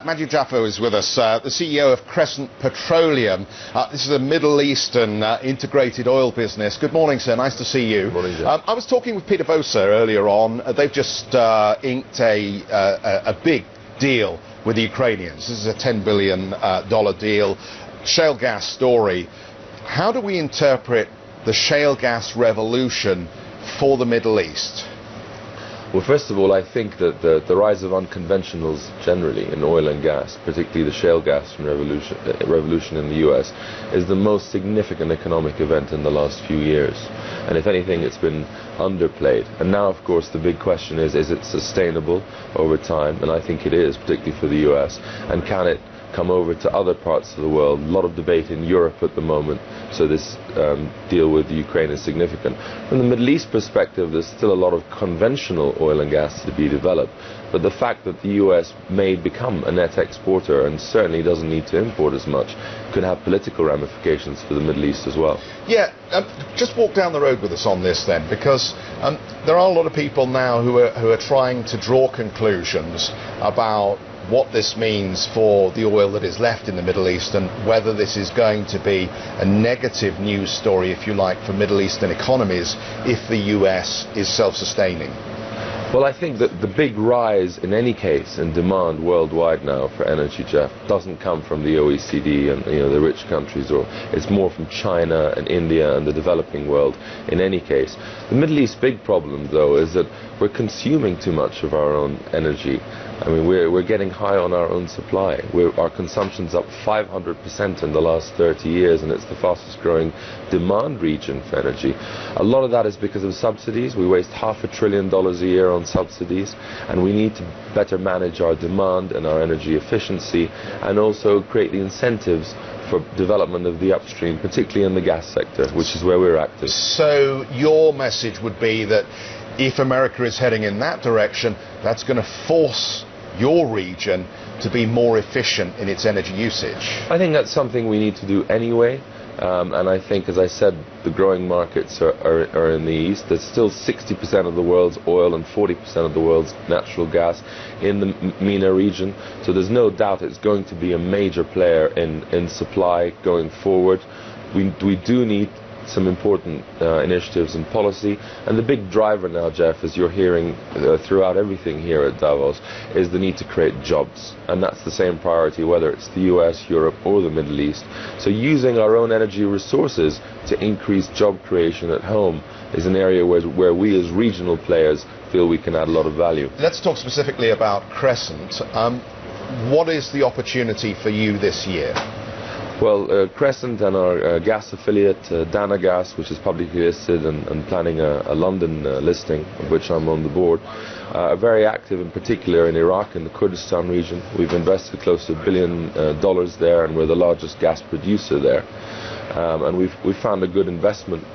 Majid Jafar is with us, the CEO of Crescent Petroleum. This is a Middle Eastern integrated oil business. Good morning, sir. Nice to see you. Good morning, Jeff. I was talking with Peter Bosa earlier on. They've just inked a big deal with the Ukrainians. This is a $10 billion deal. Shale gas story. How do we interpret the shale gas revolution for the Middle East? Well, first of all, I think that the rise of unconventionals generally in oil and gas, particularly the shale gas revolution in the US, is the most significant economic event in the last few years. And if anything, it's been underplayed. And now, of course, the big question is it sustainable over time? And I think it is, particularly for the US. And can it come over to other parts of the world? A lot of debate in Europe at the moment, so this deal with Ukraine is significant. From the Middle East perspective, there's still a lot of conventional oil and gas to be developed, but the fact that the US may become a net exporter and certainly doesn't need to import as much could have political ramifications for the Middle East as well. Yeah, just walk down the road with us on this then, because there are a lot of people now who are trying to draw conclusions about what this means for the oil that is left in the Middle East and whether this is going to be a negative news story, if you like, for Middle Eastern economies if the US is self-sustaining. Well, I think that the big rise in any case in demand worldwide now for energy, Jeff, doesn't come from the OECD and the rich countries, or it's more from China and India and the developing world in any case. The Middle East's big problem, though, is that we're consuming too much of our own energy. I mean, we're getting high on our own supply. Our consumption's up 500% in the last 30 years, and it's the fastest growing demand region for energy. A lot of that is because of subsidies. We waste $500 billion a year on subsidies, and we need to better manage our demand and our energy efficiency, and also create the incentives for development of the upstream, particularly in the gas sector, which is where we're active. So your message would be that if America is heading in that direction, that's going to force your region to be more efficient in its energy usage. I think that's something we need to do anyway. And I think, as I said, the growing markets are in the East. There's still 60% of the world's oil and 40% of the world's natural gas in the MENA region. So there's no doubt it's going to be a major player in supply going forward. We do need some important initiatives and policy, and the big driver now, Jeff, as you're hearing throughout everything here at Davos, is the need to create jobs, and that's the same priority whether it's the US, Europe or the Middle East. So using our own energy resources to increase job creation at home is an area where we as regional players feel we can add a lot of value. Let's talk specifically about Crescent. What is the opportunity for you this year? Well, Crescent and our gas affiliate, Dana Gas, which is publicly listed and planning a London listing, of which I'm on the board, are very active in particular in Iraq, in the Kurdistan region. We've invested close to $1 billion there, and we're the largest gas producer there. And we've found a good investment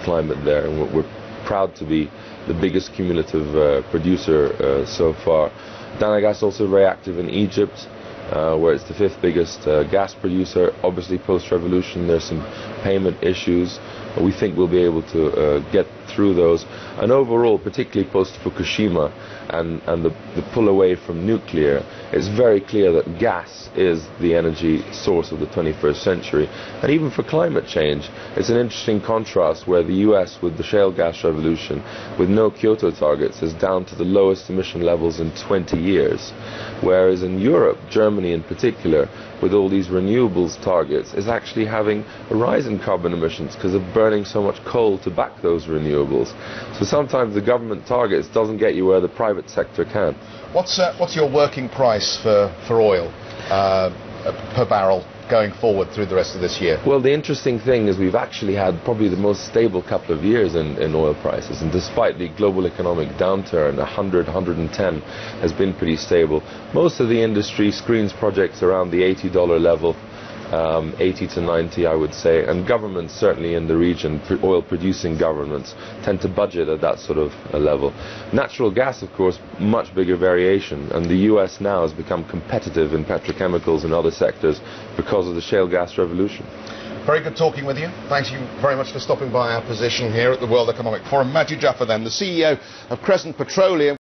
climate there, and we're proud to be the biggest cumulative producer so far. Dana Gas also very active in Egypt, where it's the 5th biggest gas producer. Obviously, post-revolution, there's some payment issues. We think we'll be able to get through those. And overall, particularly post-Fukushima and the pull away from nuclear, it's very clear that gas is the energy source of the 21st century. And even for climate change, it's an interesting contrast where the US, with the shale gas revolution, with no Kyoto targets, is down to the lowest emission levels in 20 years. Whereas in Europe, Germany in particular, with all these renewables targets, is actually having a rise in carbon emissions because of burning so much coal to back those renewables. So sometimes the government targets doesn't get you where the private sector can. What's your working price for oil per barrel going forward through the rest of this year? Well, the interesting thing is we've actually had probably the most stable couple of years in oil prices, and despite the global economic downturn, 110 has been pretty stable. Most of the industry screens projects around the $80 level, 80 to 90 I would say, and governments certainly in the region, oil producing governments, tend to budget at that sort of a level. Natural gas, of course, much bigger variation, and the US now has become competitive in petrochemicals and other sectors because of the shale gas revolution. Very good talking with you. Thank you very much for stopping by our position here at the World Economic Forum. Majid Jafar then, the CEO of Crescent Petroleum.